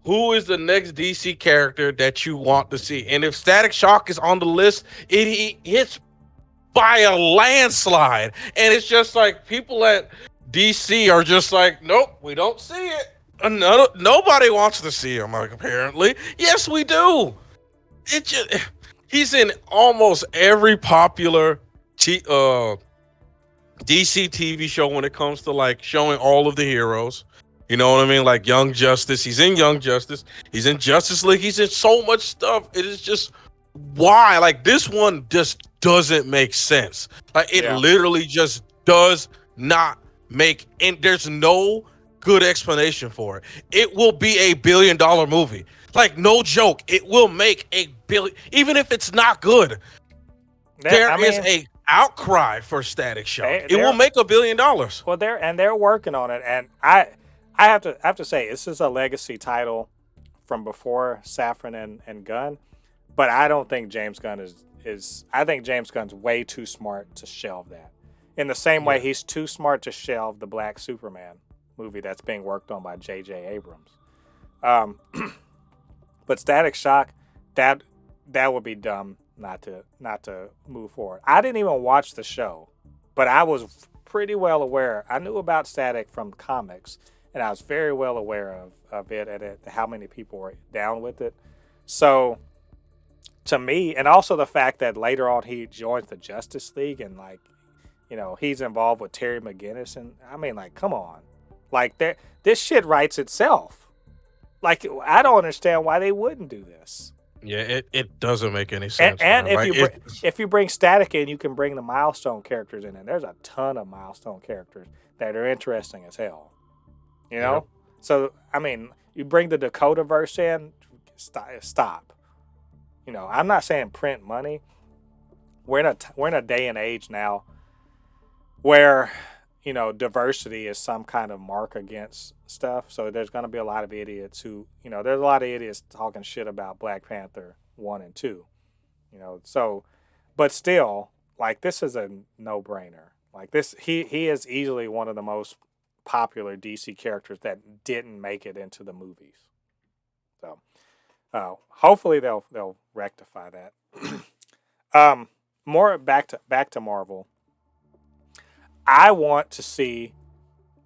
who is the next DC character that you want to see? And if Static Shock is on the list, it hits by a landslide. And it's just like people at DC are just like, nope, we don't see it. Nobody wants to see him, like, apparently. Yes, we do. He's in almost every popular DC TV show when it comes to like showing all of the heroes. You know what I mean? Like Young Justice. He's in Young Justice. He's in Justice League. He's in so much stuff. It is just why? Like this one just doesn't make sense. Like it literally just does not make, and there's no good explanation for it. It will be a $1 billion movie. Like no joke. It will make a billion, even if it's not good. There is a outcry for Static Shock. It will make $1 billion. Well, they're working on it, and I have to say this is a legacy title from before Safran and Gunn, but I don't think James Gunn is. I think James Gunn's way too smart to shelve that. In the same way, he's too smart to shelve the Black Superman movie that's being worked on by J.J. Abrams. But Static Shock, that would be dumb not to move forward. I didn't even watch the show, but I was pretty well aware. I knew about Static from comics, and I was very well aware of it and how many people were down with it. So, to me, and also the fact that later on he joins the Justice League and he's involved with Terry McGinnis, and I mean, like, come on, like this shit writes itself. Like, I don't understand why they wouldn't do this. Yeah, it doesn't make any sense. And if you bring Static in, you can bring the Milestone characters in, and there's a ton of Milestone characters that are interesting as hell. Yep. So I mean, you bring the Dakota verse in, stop. I'm not saying print money. we're in a day and age now where diversity is some kind of mark against stuff. So there's going to be a lot of idiots who, there's a lot of idiots talking shit about Black Panther 1 and 2. So but still, like, this is a no-brainer. Like, this he is easily one of the most popular DC characters that didn't make it into the movies. So hopefully they'll rectify that. More back to Marvel. I want to see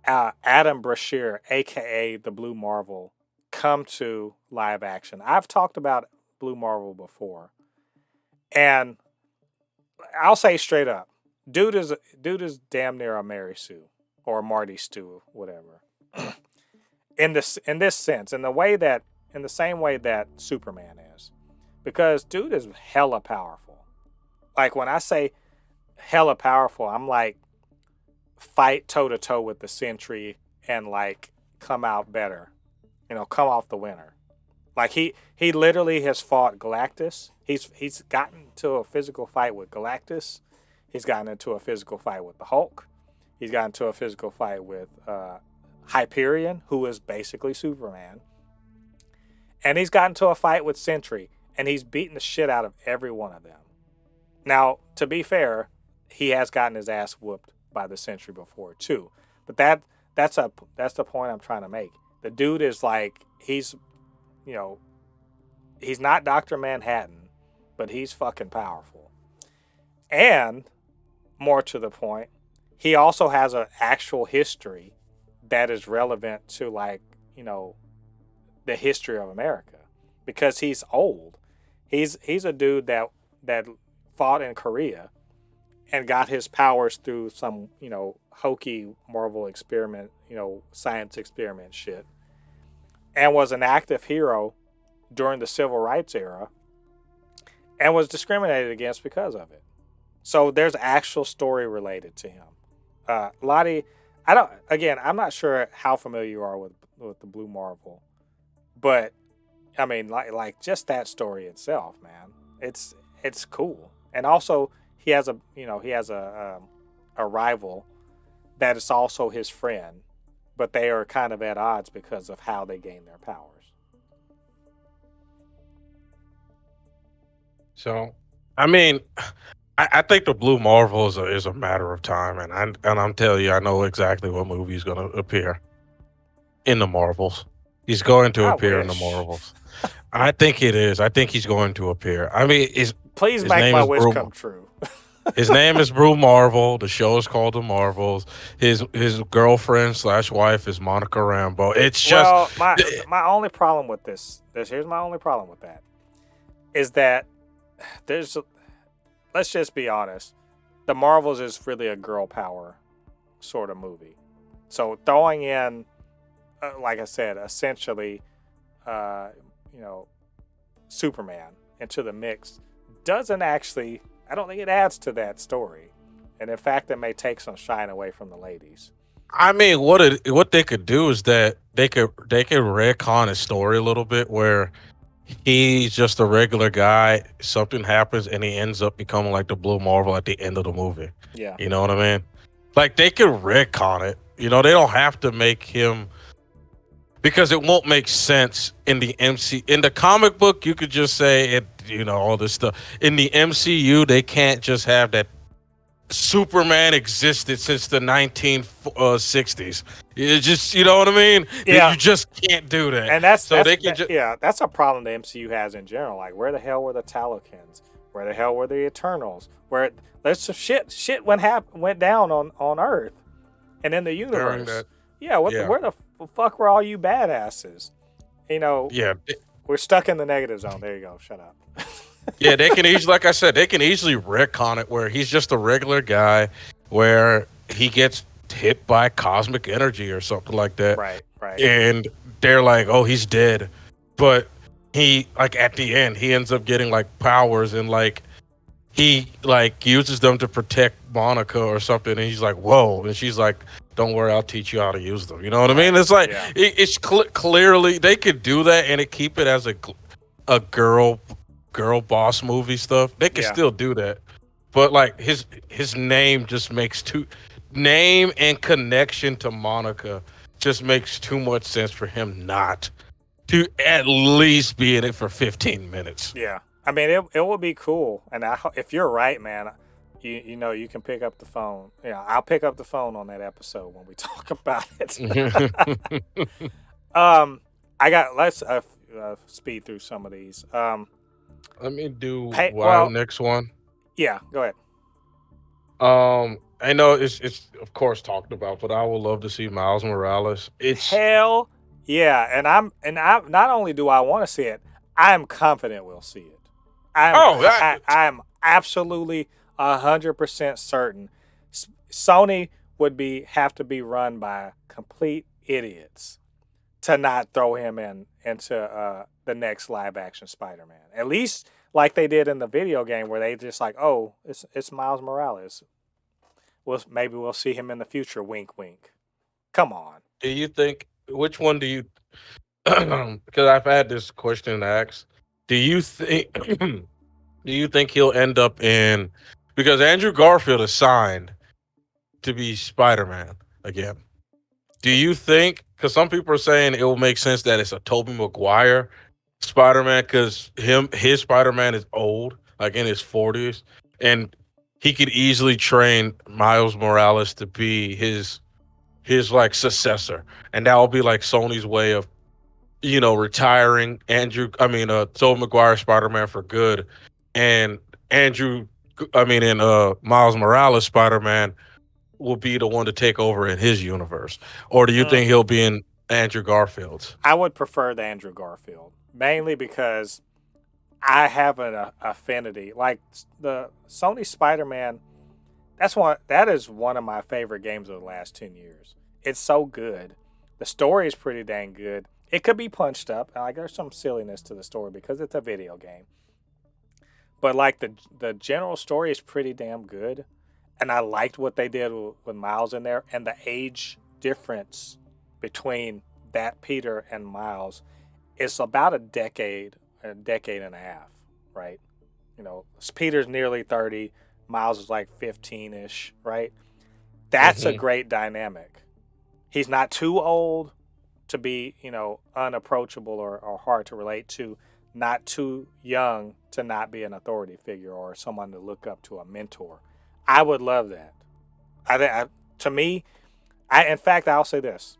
Adam Brashear, aka the Blue Marvel, come to live action. I've talked about Blue Marvel before, and I'll say straight up, dude is damn near a Mary Sue or Marty Stu, whatever. in this sense, in the same way that Superman is, because dude is hella powerful. Like, when I say hella powerful, I'm like, fight toe to toe with the Sentry and like come out better, come off the winner. Like, he literally has fought Galactus. He's gotten to a physical fight with Galactus. He's gotten into a physical fight with the Hulk. He's gotten into a physical fight with Hyperion, who is basically Superman. And he's gotten into a fight with Sentry, and he's beaten the shit out of every one of them. Now, to be fair, he has gotten his ass whooped by the Sentry before too. But that's the point I'm trying to make. The dude is like, he's not Dr. Manhattan, but he's fucking powerful. And more to the point, he also has an actual history that is relevant to, like, the history of America, because he's old. He's a dude that fought in Korea and got his powers through some, hokey Marvel experiment, science experiment shit, and was an active hero during the Civil Rights era and was discriminated against because of it. So there's actual story related to him. LADI, I'm not sure how familiar you are with the Blue Marvel, but I mean, like just that story itself, man, it's cool. And also, he has a rival that is also his friend, but they are kind of at odds because of how they gain their powers. So, I mean, I think the Blue Marvel is a matter of time, and I'm telling you, I know exactly what movie is going to appear in the Marvels. He's going to appear in the Marvels. I think it is. I think he's going to appear. I mean, please make my wish come true. His name is Blue Marvel. The show is called The Marvels. His girlfriend / wife is Monica Rambeau. It's just my only problem with this. Here's my only problem with that, is that let's just be honest. The Marvels is really a girl power sort of movie. So throwing in, like I said, essentially, Superman into the mix doesn't actually. I don't think it adds to that story, and in fact, it may take some shine away from the ladies. I mean, what they could do is that they could retcon his story a little bit, where he's just a regular guy. Something happens, and he ends up becoming like the Blue Marvel at the end of the movie. Yeah, you know what I mean? Like, they could retcon it. They don't have to make him, because it won't make sense in the MC. In the comic book, you could just say it. All this stuff. In the MCU, they can't just have that Superman existed since the 1960s. It just, you know what I mean? Yeah. You just can't do that. And that's a problem the MCU has in general. Like, where the hell were the Talokans? Where the hell were the Eternals? Where there's some shit went down on Earth and in the universe. Where the fuck were all you badasses? Yeah. We're stuck in the negative zone. There you go. Shut up. Yeah, they can easily, like I said, they can easily retcon it where he's just a regular guy, where he gets hit by cosmic energy or something like that. Right. And they're like, oh, he's dead. But he, like, at the end, he ends up getting, like, powers, and, like, he, like, uses them to protect Monica or something. And he's like, whoa. And she's like, don't worry, I'll teach you how to use them. You know what I mean? It's like, it's clearly, they could do that and keep it as a girl boss movie stuff. They can still do that. but like his name just makes too name and connection to Monica just makes too much sense for him not to at least be in it for 15 minutes. Yeah, I mean it would be cool, and if you're right, man, you know you can pick up the phone. Yeah, I'll pick up the phone on that episode when we talk about it. I got let's speed through some of these. Let me do Hey, one well, next one. yeah, go ahead. I know it's of course talked about, but I would love to see Miles Morales. It's Hell yeah, and I not only do I want to see it, I'm confident we'll see it. oh that, I'm absolutely 100% certain. Sony would have to be run by complete idiots to not throw him into the next live action Spider-Man. At least like they did in the video game, where they just like, oh, it's Miles Morales. Maybe we'll see him in the future. Wink, wink. Come on. do you think which one do you because I've had this question asked. Do you think do you think he'll end up in because Andrew Garfield is signed to be Spider-Man again? Do you think because some people are saying it will make sense that it's a Tobey Maguire Spider-Man because his Spider-Man is old, like in his 40s, and he could easily train Miles Morales to be his like successor, and that will be like Sony's way of retiring Tobey Maguire Spider-Man for good, and Andrew, Miles Morales Spider-Man will be the one to take over in his universe, or do you Mm, think he'll be in Andrew Garfield's? I would prefer the Andrew Garfield, mainly because I have an affinity. Like the Sony Spider-Man, that is one of my favorite games of the last 10 years. It's so good. The story is pretty dang good. It could be punched up. Like there's some silliness to the story because it's a video game. But like the general story is pretty damn good. And I liked what they did with Miles in there, and the age difference between that Peter and Miles is about a decade and a half, right? Peter's nearly 30, Miles is like 15-ish, right? That's a Hmm. great dynamic. He's not too old to be, unapproachable or hard to relate to, not too young to not be an authority figure or someone to look up to, a mentor. I would love that. To me, in fact, I'll say this: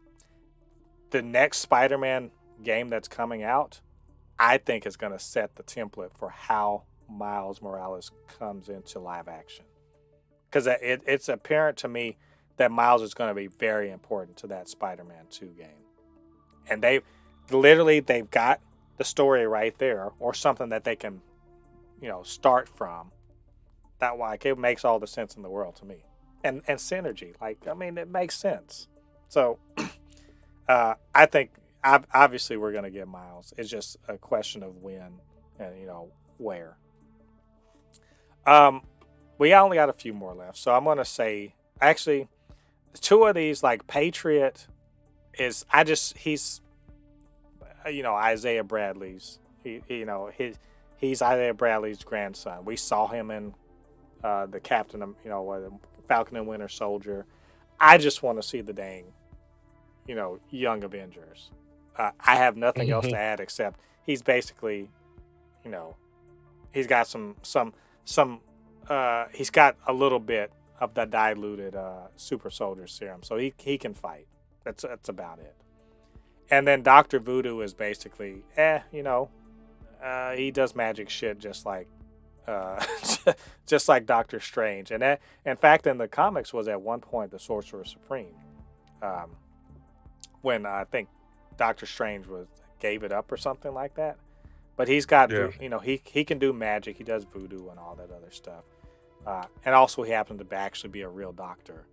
the next Spider-Man game that's coming out, I think is going to set the template for how Miles Morales comes into live action. Because it's apparent to me that Miles is going to be very important to that Spider-Man 2 game. And they've got the story right there, or something that they can, start from. That like it makes all the sense in the world to me. And synergy, like I mean, it makes sense. So I think obviously we're going to get Miles. It's just a question of when and where. Um, we only got a few more left, so I'm going to say actually two of these, like Patriot is he's Isaiah Bradley's he's Isaiah Bradley's grandson. We saw him in the Captain of Falcon and Winter Soldier. I just want to see the dang Young Avengers. I have nothing else to add except he's basically he's got some he's got a little bit of the diluted super soldier serum, so he can fight. That's about it. And then Doctor Voodoo is basically he does magic shit just like just like Doctor Strange. And that, in fact, in the comics was at one point the Sorcerer Supreme. When I think Doctor Strange gave it up or something like that. But he's got Yeah. he can do magic. He does voodoo and all that other stuff. And also he happened to actually be a real doctor.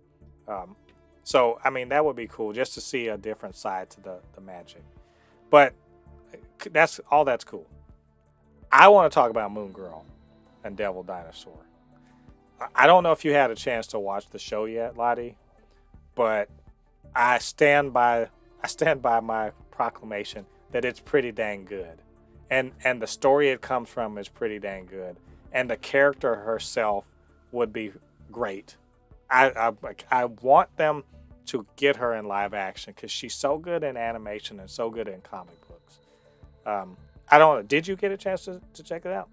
So I mean that would be cool just to see a different side to the magic. But that's cool. I want to talk about Moon Girl and Devil Dinosaur. I don't know if you had a chance to watch the show yet, Lottie, but I stand by my proclamation that it's pretty dang good. And the story it comes from is pretty dang good. And the character herself would be great. I want them to get her in live action because she's so good in animation and so good in comic books. I don't know. Did you get a chance to check it out?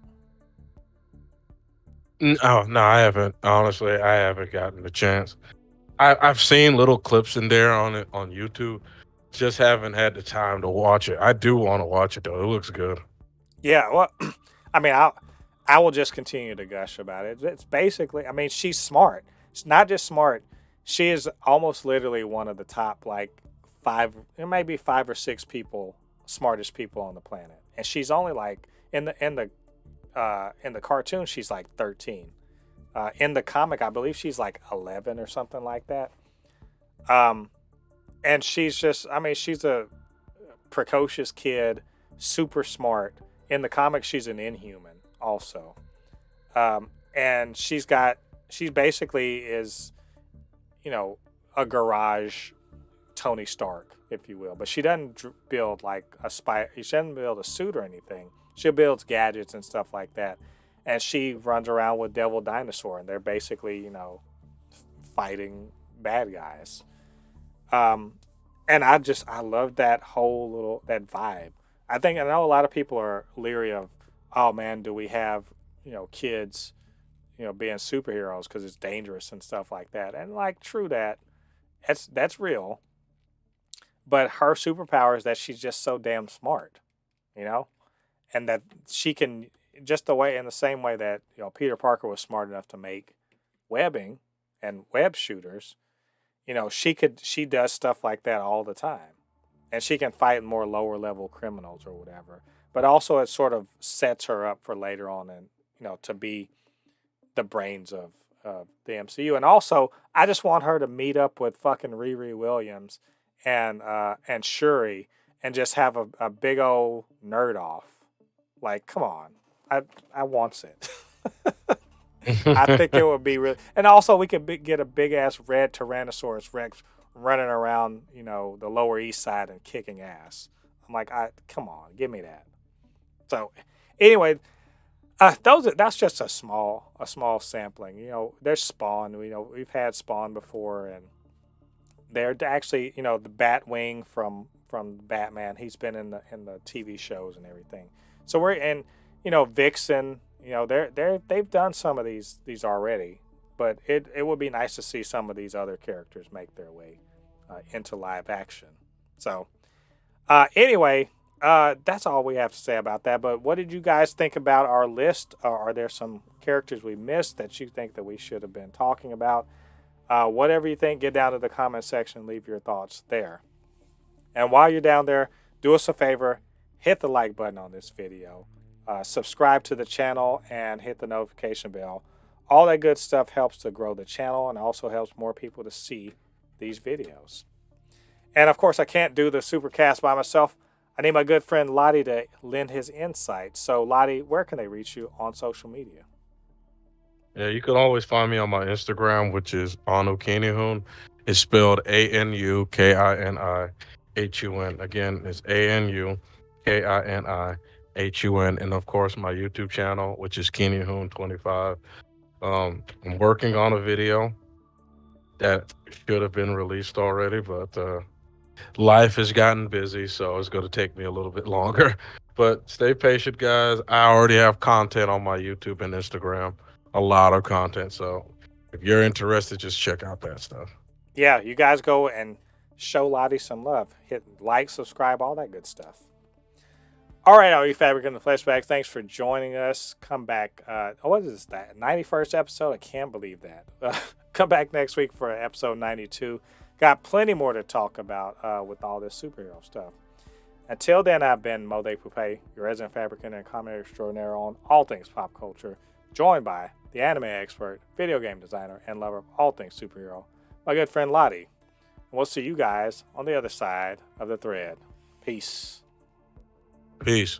Oh no, I haven't. Honestly, I haven't gotten the chance. I've seen little clips in there on it on YouTube. Just haven't had the time to watch it. I do want to watch it though. It looks good. Yeah. Well, I mean, I will just continue to gush about it. It's basically, I mean, she's smart. She's not just smart. She is almost literally one of the top like five, maybe 5 or 6 people, smartest people on the planet, and she's only like in the cartoon she's like 13. In the comic, I believe she's like 11 or something like that. Um, and she's just, I mean, she's a precocious kid, super smart. In the comic, she's an Inhuman also. And she basically is, a garage Tony Stark, if you will. But she doesn't build like a spy. She doesn't build a suit or anything. She builds gadgets and stuff like that. And she runs around with Devil Dinosaur, and they're basically, fighting bad guys. And I love that whole that vibe. I know a lot of people are leery of, oh man, do we have, kids, being superheroes because it's dangerous and stuff like that. And like, true that, that's real. But her superpower is that she's just so damn smart, you know, and that she can just in the same way that Peter Parker was smart enough to make webbing and web shooters. She does stuff like that all the time, and she can fight more lower level criminals or whatever. But also, it sort of sets her up for later on, and to be the brains of the MCU. And also, I just want her to meet up with fucking Riri Williams and Shuri and just have a big old nerd off. Like, come on, I wants it. I think it would be really, and also we could get a big ass red Tyrannosaurus Rex running around, the Lower East Side and kicking ass. I'm like, come on, give me that. So, anyway, that's just a small sampling. There's Spawn. We've had Spawn before, and they're actually, the Batwing from Batman. He's been in the TV shows and everything. So Vixen. They've done some of these already, but it would be nice to see some of these other characters make their way into live action. So anyway, that's all we have to say about that. But what did you guys think about our list? Are there some characters we missed that you think that we should have been talking about? Whatever you think, get down to the comment section, leave your thoughts there. And while you're down there, do us a favor, hit the like button on this video. Subscribe to the channel and hit the notification bell. All that good stuff helps to grow the channel and also helps more people to see these videos. And of course, I can't do the Supercast by myself. I need my good friend LADI to lend his insight. So LADI, where can they reach you on social media? Yeah, you can always find me on my Instagram, which is Anukinihun. It's spelled ANUKINIHUN. Again, it's ANUKINIHUN. And of course, my YouTube channel, which is Kinihun25. I'm working on a video that should have been released already, but life has gotten busy, so it's going to take me a little bit longer. But stay patient, guys. I already have content on my YouTube and Instagram, a lot of content. So if you're interested, just check out that stuff. Yeah, you guys go and show LADI some love. Hit like, subscribe, all that good stuff. All right, all you Fabricans and Fleshbags, thanks for joining us. Come back. What is that? 91st episode? I can't believe that. Come back next week for episode 92. Got plenty more to talk about with all this superhero stuff. Until then, I've been Mo de Poupée, your resident fabricant and commentator extraordinaire on all things pop culture, joined by the anime expert, video game designer, and lover of all things superhero, my good friend LADI. And we'll see you guys on the other side of the thread. Peace. Peace.